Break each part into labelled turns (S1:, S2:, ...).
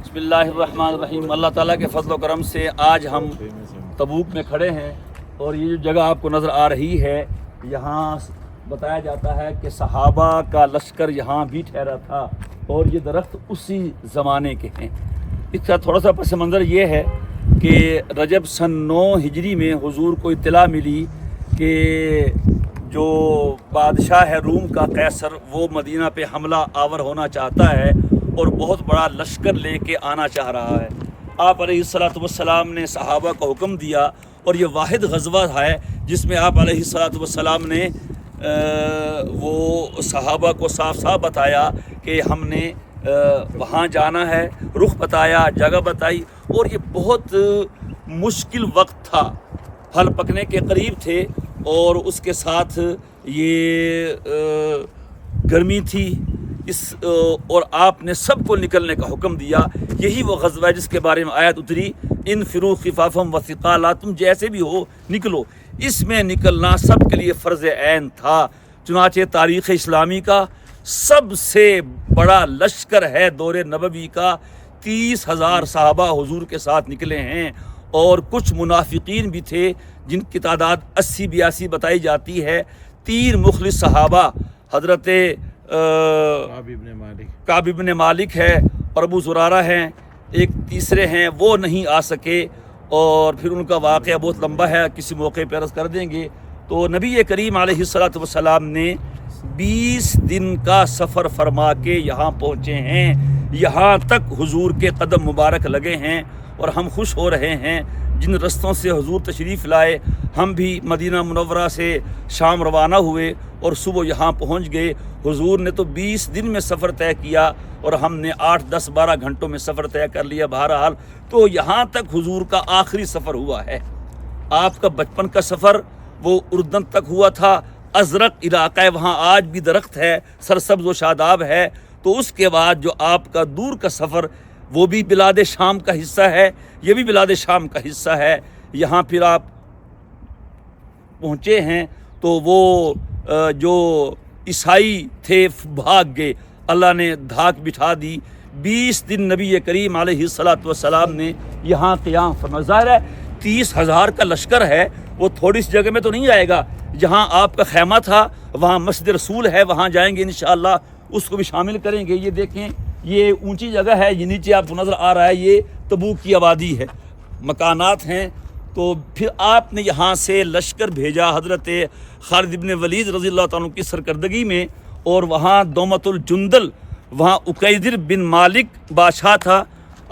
S1: بسم اللہ الرحمن الرحیم۔ اللہ تعالیٰ کے فضل و کرم سے آج ہم تبوک میں کھڑے ہیں اور یہ جو جگہ آپ کو نظر آ رہی ہے، یہاں بتایا جاتا ہے کہ صحابہ کا لشکر یہاں بھی ٹھہرا تھا اور یہ درخت اسی زمانے کے ہیں۔ اس کا تھوڑا سا پس منظر یہ ہے کہ رجب سن 9 ہجری میں حضور کو اطلاع ملی کہ جو بادشاہ ہے روم کا قیصر، وہ مدینہ پہ حملہ آور ہونا چاہتا ہے اور بہت بڑا لشکر لے کے آنا چاہ رہا ہے۔ آپ علیہ الصلوۃ والسلام نے صحابہ کو حکم دیا اور یہ واحد غزوہ ہے جس میں آپ علیہ الصلوۃ والسلام نے وہ صحابہ کو صاف صاف بتایا کہ ہم نے وہاں جانا ہے، رخ بتایا، جگہ بتائی، اور یہ بہت مشکل وقت تھا، پھل پکنے کے قریب تھے اور اس کے ساتھ یہ گرمی تھی اور آپ نے سب کو نکلنے کا حکم دیا۔ یہی وہ غزوہ ہے جس کے بارے میں آیت اتری، انفروا خفافا وثقالا، تم جیسے بھی ہو نکلو۔ اس میں نکلنا سب کے لیے فرض عین تھا۔ چنانچہ تاریخ اسلامی کا سب سے بڑا لشکر ہے دور نبوی کا، 30,000 صحابہ حضور کے ساتھ نکلے ہیں، اور کچھ منافقین بھی تھے جن کی تعداد 80-82 بتائی جاتی ہے۔ 3 مخلص صحابہ حضرت کعب ابن مالک ہے اور ابو زرارہ ہیں، ایک تیسرے ہیں، وہ نہیں آ سکے، اور پھر ان کا واقعہ بہت لمبا ہے، کسی موقع پہ عرض کر دیں گے۔ تو نبی کریم علیہ الصلوۃ والسلام نے 20 دن کا سفر فرما کے یہاں پہنچے ہیں، یہاں تک حضور کے قدم مبارک لگے ہیں، اور ہم خوش ہو رہے ہیں جن رستوں سے حضور تشریف لائے۔ ہم بھی مدینہ منورہ سے شام روانہ ہوئے اور صبح یہاں پہنچ گئے۔ حضور نے تو 20 دن میں سفر طے کیا اور ہم نے 8, 10, 12 گھنٹوں میں سفر طے کر لیا۔ بہرحال تو یہاں تک حضور کا آخری سفر ہوا ہے۔ آپ کا بچپن کا سفر وہ اردن تک ہوا تھا، ازرق علاقہ ہے، وہاں آج بھی درخت ہے، سرسبز و شاداب ہے۔ تو اس کے بعد جو آپ کا دور کا سفر، وہ بھی بلاد شام کا حصہ ہے، یہ بھی بلاد شام کا حصہ ہے۔ یہاں پھر آپ پہنچے ہیں تو وہ جو عیسائی تھے بھاگ گئے، اللہ نے دھاک بٹھا دی۔ 20 دن نبی کریم علیہ الصلوۃ والسلام نے یہاں قیام فرمایا۔ ظاہر ہے 30,000 کا لشکر ہے، وہ تھوڑی سی جگہ میں تو نہیں آئے گا۔ جہاں آپ کا خیمہ تھا وہاں مسجد رسول ہے، وہاں جائیں گے انشاءاللہ، اس کو بھی شامل کریں گے۔ یہ دیکھیں، یہ اونچی جگہ ہے، یہ نیچے آپ کو نظر آ رہا ہے، یہ تبوک کی آبادی ہے، مکانات ہیں۔ تو پھر آپ نے یہاں سے لشکر بھیجا حضرت خالد بن ولید رضی اللہ تعالیٰ عنہ کی سرکردگی میں، اور وہاں دومت الجندل، وہاں عقیدر بن مالک بادشاہ تھا۔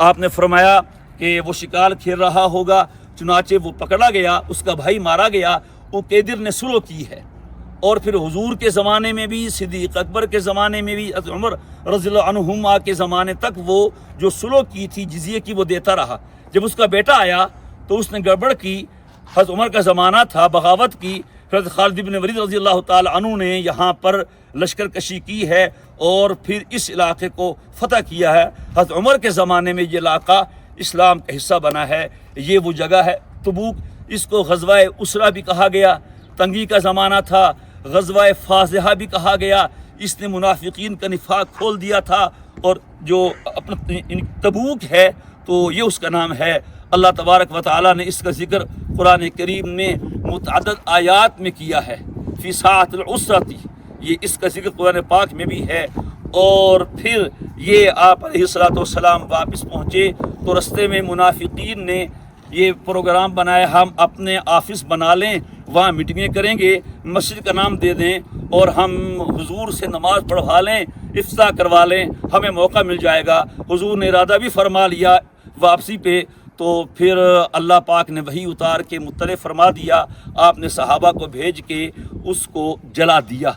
S1: آپ نے فرمایا کہ وہ شکار کھیل رہا ہوگا، چنانچہ وہ پکڑا گیا، اس کا بھائی مارا گیا۔ عقیدر نے صلح کی ہے، اور پھر حضور کے زمانے میں بھی، صدیق اکبر کے زمانے میں بھی، حضرت عمر رضی اللہ عنہما کے زمانے تک وہ جو صلح کی تھی جزیے کی، وہ دیتا رہا۔ جب اس کا بیٹا آیا تو اس نے گڑبڑ کی، حضرت عمر کا زمانہ تھا، بغاوت کی، پھر حضرت خالد بن ولید رضی اللہ تعالی عنہ نے یہاں پر لشکر کشی کی ہے اور پھر اس علاقے کو فتح کیا ہے۔ حضرت عمر کے زمانے میں یہ علاقہ اسلام کا حصہ بنا ہے۔ یہ وہ جگہ ہے تبوک، اس کو غزوہ اسرہ بھی کہا گیا، تنگی کا زمانہ تھا، غزوہ فاضحہ بھی کہا گیا۔ اس نے منافقین کا نفاق کھول دیا تھا، اور جو اپنا تبوک ہے تو یہ اس کا نام ہے۔ اللہ تبارک و تعالیٰ نے اس کا ذکر قرآن کریم میں متعدد آیات میں کیا ہے، فی ساعۃ العسرۃ، یہ اس کا ذکر قرآن پاک میں بھی ہے۔ اور پھر یہ آپ علیہ الصلوۃ والسلام واپس پہنچے تو رستے میں منافقین نے یہ پروگرام بنایا، ہم اپنے آفس بنا لیں، وہاں میٹنگیں کریں گے، مسجد کا نام دے دیں اور ہم حضور سے نماز پڑھوا لیں، افتتاح کروا لیں، ہمیں موقع مل جائے گا۔ حضور نے ارادہ بھی فرما لیا واپسی پہ، تو پھر اللہ پاک نے وحی اتار کے مطلع فرما دیا، آپ نے صحابہ کو بھیج کے اس کو جلا دیا،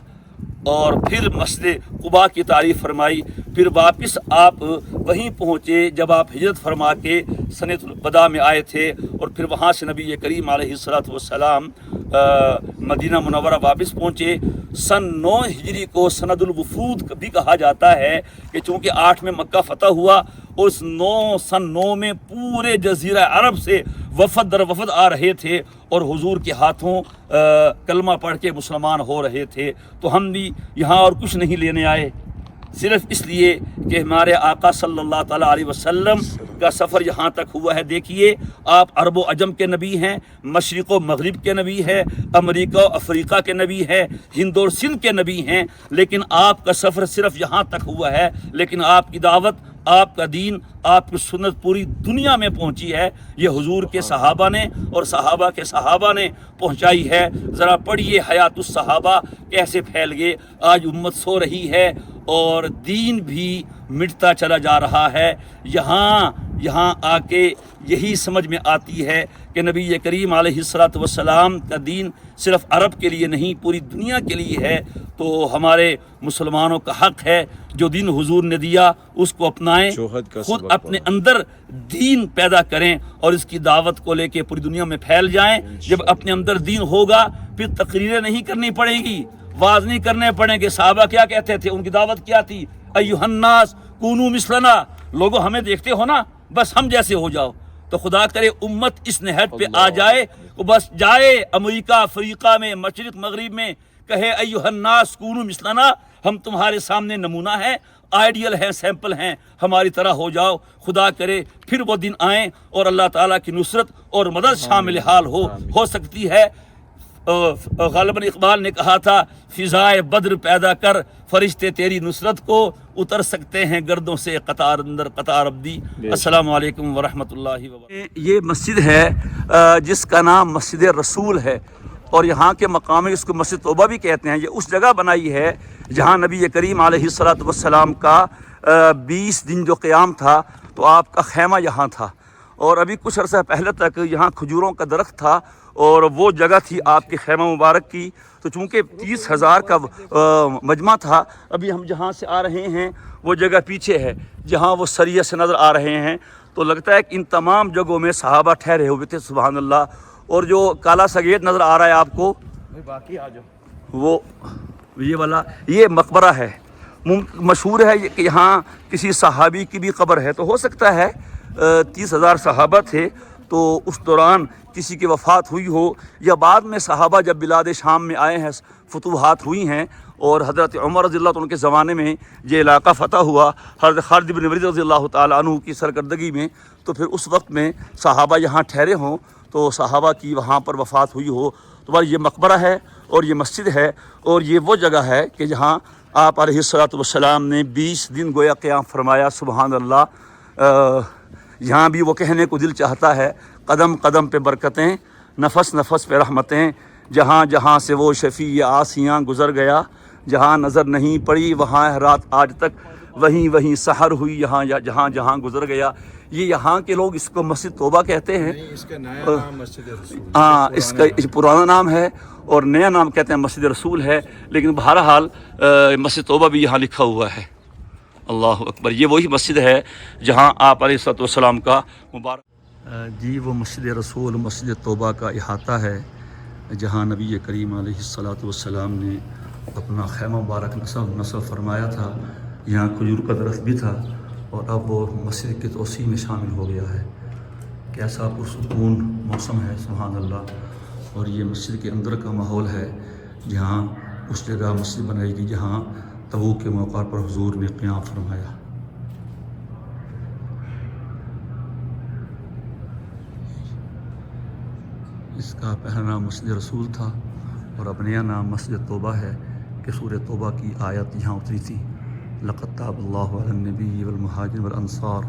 S1: اور پھر مسجد قباء کی تعریف فرمائی۔ پھر واپس آپ وہیں پہنچے جب آپ ہجرت فرما کے سنۃ الوداع میں آئے تھے، اور پھر وہاں سے نبی کریم علیہ الصلوۃ والسلام مدینہ منورہ واپس پہنچے۔ سن 9 ہجری کو سند الوفود بھی کہا جاتا ہے، کہ چونکہ 8 میں مکہ فتح ہوا، اور اس سن 9 میں پورے جزیرہ عرب سے وفد در وفد آ رہے تھے، اور حضور کے ہاتھوں کلمہ پڑھ کے مسلمان ہو رہے تھے۔ تو ہم بھی یہاں اور کچھ نہیں لینے آئے، صرف اس لیے کہ ہمارے آقا صلی اللہ تعالیٰ علیہ وسلم کا سفر یہاں تک ہوا ہے۔ دیکھیے آپ عرب و عجم کے نبی ہیں، مشرق و مغرب کے نبی ہیں، امریکہ و افریقہ کے نبی ہیں، ہند اور سندھ کے نبی ہیں، لیکن آپ کا سفر صرف یہاں تک ہوا ہے، لیکن آپ کی دعوت، آپ کا دین، آپ کی سنت پوری دنیا میں پہنچی ہے۔ یہ حضور کے صحابہ نے اور صحابہ کے صحابہ نے پہنچائی ہے۔ ذرا پڑھیے حیات الصحابہ کیسے پھیل گئے۔ آج امت سو رہی ہے اور دین بھی مٹتا چلا جا رہا ہے۔ یہاں آ کے یہی سمجھ میں آتی ہے کہ نبی کریم علیہ الصلوۃ والسلام کا دین صرف عرب کے لیے نہیں پوری دنیا کے لیے ہے۔ تو ہمارے مسلمانوں کا حق ہے جو دین حضور نے دیا اس کو اپنائیں، خود اپنے اندر دین پیدا کریں اور اس کی دعوت کو لے کے پوری دنیا میں پھیل جائیں۔ جب اپنے اندر دین ہوگا پھر تقریریں نہیں کرنی پڑے گی، واز نہیں کرنے پڑیں گے۔ صحابہ کیا کہتے تھے، ان کی دعوت کیا تھی؟ ایھا الناس کونوا مثلنا، لوگوں ہمیں دیکھتے ہو نا، بس ہم جیسے ہو جاؤ۔ تو خدا کرے امت اس نہج پہ آ جائے، بس جائے امریکہ افریقہ میں، مشرق مغرب میں، کہے ایھا الناس کونوا مثلنا، ہم تمہارے سامنے نمونہ ہیں، آئیڈیل ہیں، سیمپل ہیں، ہماری طرح ہو جاؤ۔ خدا کرے پھر وہ دن آئیں اور اللہ تعالیٰ کی نصرت اور مدد شامل حال ہو سکتی ہے۔ غالباً اقبال نے کہا تھا، فضائے بدر پیدا کر فرشتے تیری نصرت کو، اتر سکتے ہیں گردوں سے قطار اندر قطار ابدی۔ السلام علیکم ورحمۃ اللہ وبرکاتہ۔ یہ مسجد ہے جس کا نام مسجد رسول ہے، اور یہاں کے مقام اس کو مسجد توبہ بھی کہتے ہیں۔ یہ اس جگہ بنائی ہے جہاں نبی کریم علیہ الصلوۃ والسلام کا 20 دن جو قیام تھا تو آپ کا خیمہ یہاں تھا، اور ابھی کچھ عرصہ پہلے تک یہاں کھجوروں کا درخت تھا اور وہ جگہ تھی آپ کے خیمہ مبارک کی۔ تو چونکہ 30,000 کا مجمع تھا، ابھی ہم جہاں سے آ رہے ہیں وہ جگہ پیچھے ہے جہاں وہ سریہ سے نظر آ رہے ہیں، تو لگتا ہے کہ ان تمام جگہوں میں صحابہ ٹھہرے ہوئے تھے۔ سبحان اللہ۔ اور جو کالا سا گیٹ نظر آ رہا ہے آپ کو، باقی آ جاؤ، وہ یہ والا یہ مقبرہ ہے، مشہور ہے کہ یہاں کسی صحابی کی بھی قبر ہے۔ تو ہو سکتا ہے 30,000 صحابہ تھے تو اس دوران کسی کی وفات ہوئی ہو، یا بعد میں صحابہ جب بلاد شام میں آئے ہیں، فتوحات ہوئی ہیں، اور حضرت عمر رضی اللہ عنہ کے زمانے میں یہ علاقہ فتح ہوا، حضرت خالد بن ولید رضی اللہ تعالیٰ عنہ کی سرکردگی میں، تو پھر اس وقت میں صحابہ یہاں ٹھہرے ہوں، تو صحابہ کی وہاں پر وفات ہوئی ہو۔ تو بس یہ مقبرہ ہے اور یہ مسجد ہے، اور یہ وہ جگہ ہے کہ جہاں آپ علیہ الصلوۃ والسلام نے 20 دن گویا قیام فرمایا۔ سبحان اللہ۔ یہاں بھی وہ کہنے کو دل چاہتا ہے، قدم قدم پہ برکتیں، نفس نفس پہ رحمتیں، جہاں جہاں سے وہ شفیع آسیاں گزر گیا، جہاں نظر نہیں پڑی وہاں رات آج تک، وہیں سحر ہوئی یہاں جہاں جہاں گزر گیا۔ یہ یہاں کے لوگ اس کو مسجد توبہ کہتے ہیں،
S2: اس کا نیا نام مسجد رسول،
S1: ہاں اس کا پرانا نام ہے، اور نیا نام کہتے ہیں مسجد رسول ہے، لیکن بہرحال مسجد توبہ بھی یہاں لکھا ہوا ہے۔ اللہ اکبر۔ یہ وہی مسجد ہے جہاں آپ علیہ الصلوۃ والسلام کا مبارک جی وہ مسجد رسول، مسجد توبہ کا احاطہ ہے جہاں نبی کریم علیہ الصلوۃ والسلام نے اپنا خیمہ مبارک نصب فرمایا تھا۔ یہاں کھجور کا درخت بھی تھا، اور اب وہ مسجد کی توسیع میں شامل ہو گیا ہے۔ کیسا پرسکون موسم ہے، سبحان اللہ۔ اور یہ مسجد کے اندر کا ماحول ہے جہاں اس جگہ مسجد بنائی گئی جہاں تبوک کے موقع پر حضور نے قیام فرمایا۔ اس کا پہلا نام مسجد رسول تھا، اور اب نیا نام مسجد توبہ ہے کہ سورہ توبہ کی آیت یہاں اتری تھی۔ لقد تاب اللہ علی النبی والمہاجرین والانصار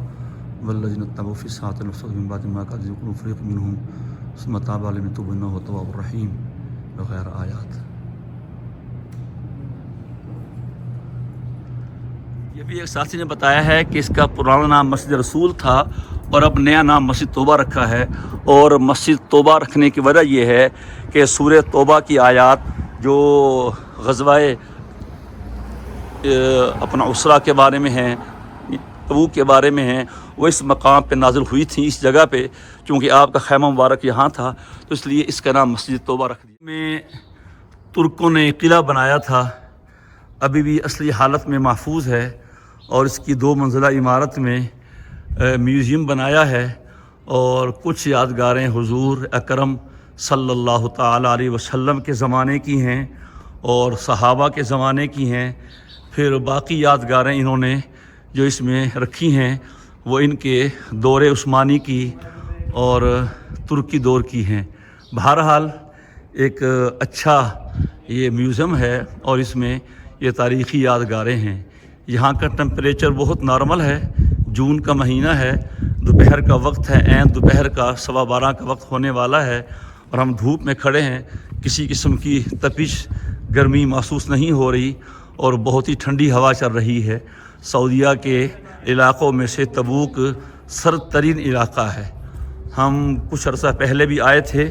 S1: والذین اتبعوہ فی الساعۃ العسرۃ من بعد ما کاد یزیغ فریق منہم ثم تاب علیہم انہ هو التواب الرحیم وغیرہ آیات۔ یہ بھی ایک ساتھی نے بتایا ہے کہ اس کا پرانا نام مسجد رسول تھا اور اب نیا نام مسجد توبہ رکھا ہے، اور مسجد توبہ رکھنے کی وجہ یہ ہے کہ سورہ توبہ کی آیات جو غزوہ اپنا اسرا کے بارے میں ہیں، تبوک کے بارے میں ہیں، وہ اس مقام پہ نازل ہوئی تھیں، اس جگہ پہ، چونکہ آپ کا خیمہ مبارک یہاں تھا تو اس لیے اس کا نام مسجد توبہ رکھ دیا۔ میں ترکوں نے قلعہ بنایا تھا، ابھی بھی اصلی حالت میں محفوظ ہے، اور اس کی 2 منزلہ عمارت میں میوزیم بنایا ہے، اور کچھ یادگاریں حضور اکرم صلی اللہ تعالیٰ علیہ وسلم کے زمانے کی ہیں اور صحابہ کے زمانے کی ہیں۔ پھر باقی یادگاریں انہوں نے جو اس میں رکھی ہیں وہ ان کے دور عثمانی کی اور ترکی دور کی ہیں۔ بہرحال ایک اچھا یہ میوزیم ہے اور اس میں یہ تاریخی یادگاریں ہیں۔ یہاں کا ٹمپریچر بہت نارمل ہے، جون کا مہینہ ہے، دوپہر کا وقت ہے، عین دوپہر کا 12:15 کا وقت ہونے والا ہے اور ہم دھوپ میں کھڑے ہیں، کسی قسم کی تپش گرمی محسوس نہیں ہو رہی اور بہت ہی ٹھنڈی ہوا چل رہی ہے۔ سعودیہ کے علاقوں میں سے تبوک سرد ترین علاقہ ہے۔ ہم کچھ عرصہ پہلے بھی آئے تھے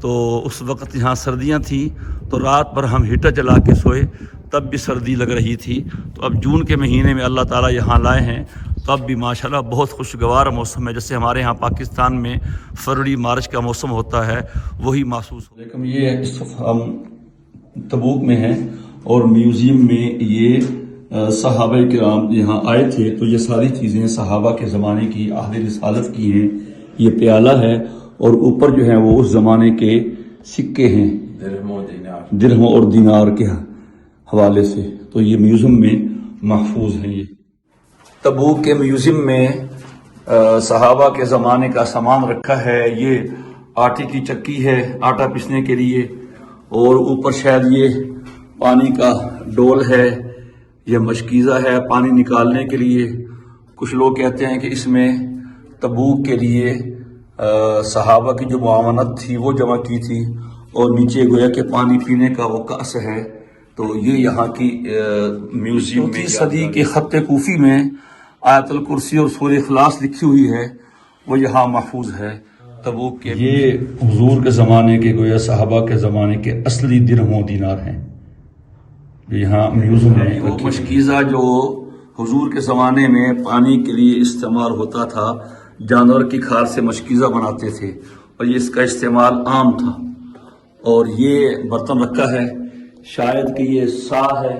S1: تو اس وقت یہاں سردیاں تھیں تو رات بھر ہم ہیٹر جلا کے سوئے، تب بھی سردی لگ رہی تھی۔ تو اب جون کے مہینے میں اللہ تعالیٰ یہاں لائے ہیں تو اب بھی ماشاءاللہ بہت خوشگوار موسم ہے، جیسے ہمارے ہاں پاکستان میں فروری مارچ کا موسم ہوتا ہے وہی محسوس ہو۔ لیکن یہ اس وقت ہم تبوک میں ہیں اور میوزیم میں یہ صحابہ کرام یہاں آئے تھے تو یہ ساری چیزیں صحابہ کے زمانے کی عہد رسالت کی ہیں۔ یہ پیالہ ہے اور اوپر جو ہیں وہ اس زمانے کے سکے ہیں، درہم اور دینار کے حوالے سے، تو یہ میوزیم میں محفوظ ہیں۔ یہ تبوک کے میوزیم میں صحابہ کے زمانے کا سامان رکھا ہے۔ یہ آٹے کی چکی ہے آٹا پیسنے کے لیے، اور اوپر شاید یہ پانی کا ڈول ہے، یہ مشکیزہ ہے پانی نکالنے کے لیے۔ کچھ لوگ کہتے ہیں کہ اس میں تبوک کے لیے صحابہ کی جو معاونت تھی وہ جمع کی تھی، اور نیچے گویا کہ پانی پینے کا وہ کاس ہے۔ تو یہ یہاں کی میوزیم میں صدی کے خط کوفی میں آیت الکرسی اور سورہ اخلاص لکھی ہوئی ہے، وہ یہاں محفوظ ہے تبوک کے۔ یہ حضور کے زمانے کے گویا صحابہ کے زمانے کے اصلی درہم و دینار ہیں جو یہاں میوزیم میں۔ وہ مشکیزہ جو حضور کے زمانے میں پانی کے لیے استعمال ہوتا تھا، جانور کی کھال سے مشکیزہ بناتے تھے اور یہ اس کا استعمال عام تھا۔ اور یہ برتن رکھا ہے، شاید کہ یہ سا ہے،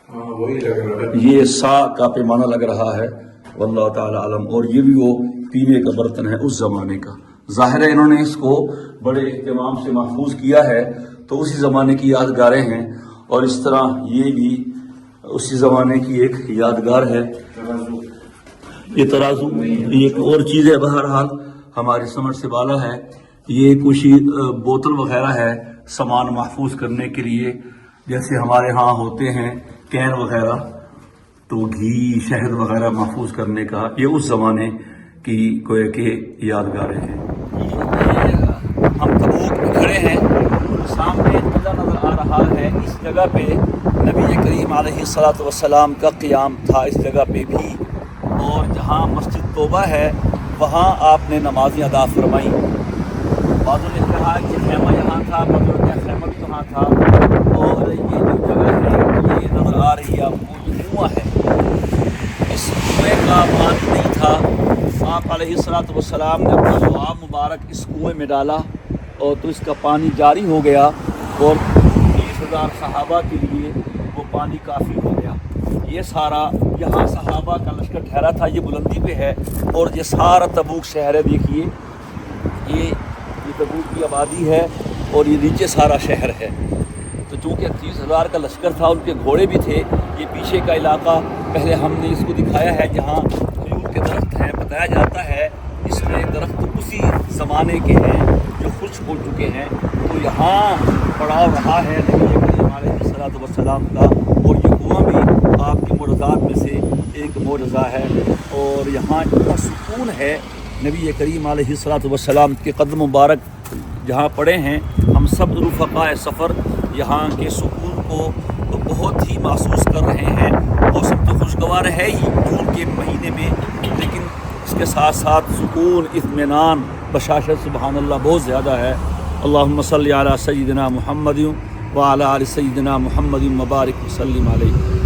S2: وہی لگ رہا ہے،
S1: یہ سا کا پیمانہ لگ رہا ہے، واللہ تعالی عالم۔ اور یہ بھی وہ پینے کا برتن ہے اس زمانے کا۔ ظاہر ہے انہوں نے اس کو بڑے اہتمام سے محفوظ کیا ہے تو اسی زمانے کی یادگاریں ہیں، اور اس طرح یہ بھی اسی زمانے کی ایک یادگار ہے۔ یہ ترازو یہ ایک اور چیز ہے، بہرحال ہماری سمجھ سے بالا ہے۔ یہ کچھ بوتل وغیرہ ہے سامان محفوظ کرنے کے لیے، جیسے ہمارے ہاں ہوتے ہیں کین وغیرہ، تو گھی شہد وغیرہ محفوظ کرنے کا، یہ اس زمانے کی کوئی کہ یادگاریں ہیں۔ ہم تبوک میں کھڑے ہیں، سامنے قلعہ نظر آ رہا ہے۔ اس جگہ پہ نبی کریم علیہ الصلوۃ والسلام کا قیام تھا، اس جگہ پہ بھی، اور جہاں مسجد توبہ ہے وہاں آپ نے نمازیں ادا فرمائیں۔ بعضوں نے کہا کہ خیمہ یہاں تھا، بعضوں نے کہا خیمہ بھی وہاں تھا، اور یہ جو جگہ ہے یہ نظر آ رہی ہے آپ کو، یہ کنواں ہے۔ اس کنویں کا پانی نہیں تھا، آپ علیہ الصلوۃ والسلام نے اپنا دعا مبارک اس کنویں میں ڈالا اور تو اس کا پانی جاری ہو گیا، اور 20,000 صحابہ کے لیے وہ پانی کافی ہو گیا۔ یہ سارا یہاں صحابہ کا لشکر ٹھہرا تھا، یہ بلندی پہ ہے، اور یہ سارا تبوک شہر ہے۔ دیکھیے یہ تبوک کی آبادی ہے اور یہ نیچے سارا شہر ہے۔ تو چونکہ 30,000 کا لشکر تھا، ان کے گھوڑے بھی تھے۔ یہ پیچھے کا علاقہ پہلے ہم نے اس کو دکھایا ہے، جہاں کھجور کے درخت ہیں، بتایا جاتا ہے اس میں درخت اسی زمانے کے ہیں جو خشک ہو چکے ہیں۔ تو یہاں پڑاؤ رہا ہے نبی کریم علیہ الصلوۃ والسلام کا، اور یہ کنواں بھی آپ کے معجزات میں سے ایک معجزہ ہے۔ اور یہاں اتنا سکون ہے، نبی کریم علیہ الصلوۃ والسلام کے قدم مبارک جہاں پڑے ہیں، ہم سب رفقاء سفر یہاں کے سکون کو بہت ہی محسوس کر رہے ہیں۔ موسم تو خوشگوار ہے ہی جون کے مہینے میں، لیکن اس کے ساتھ ساتھ سکون، اطمینان، بشاشت سبحان اللہ بہت زیادہ ہے۔ اللہم صلی علی سیدنا محمد وعلی آل سیدنا محمد مبارک وسلم علیہ۔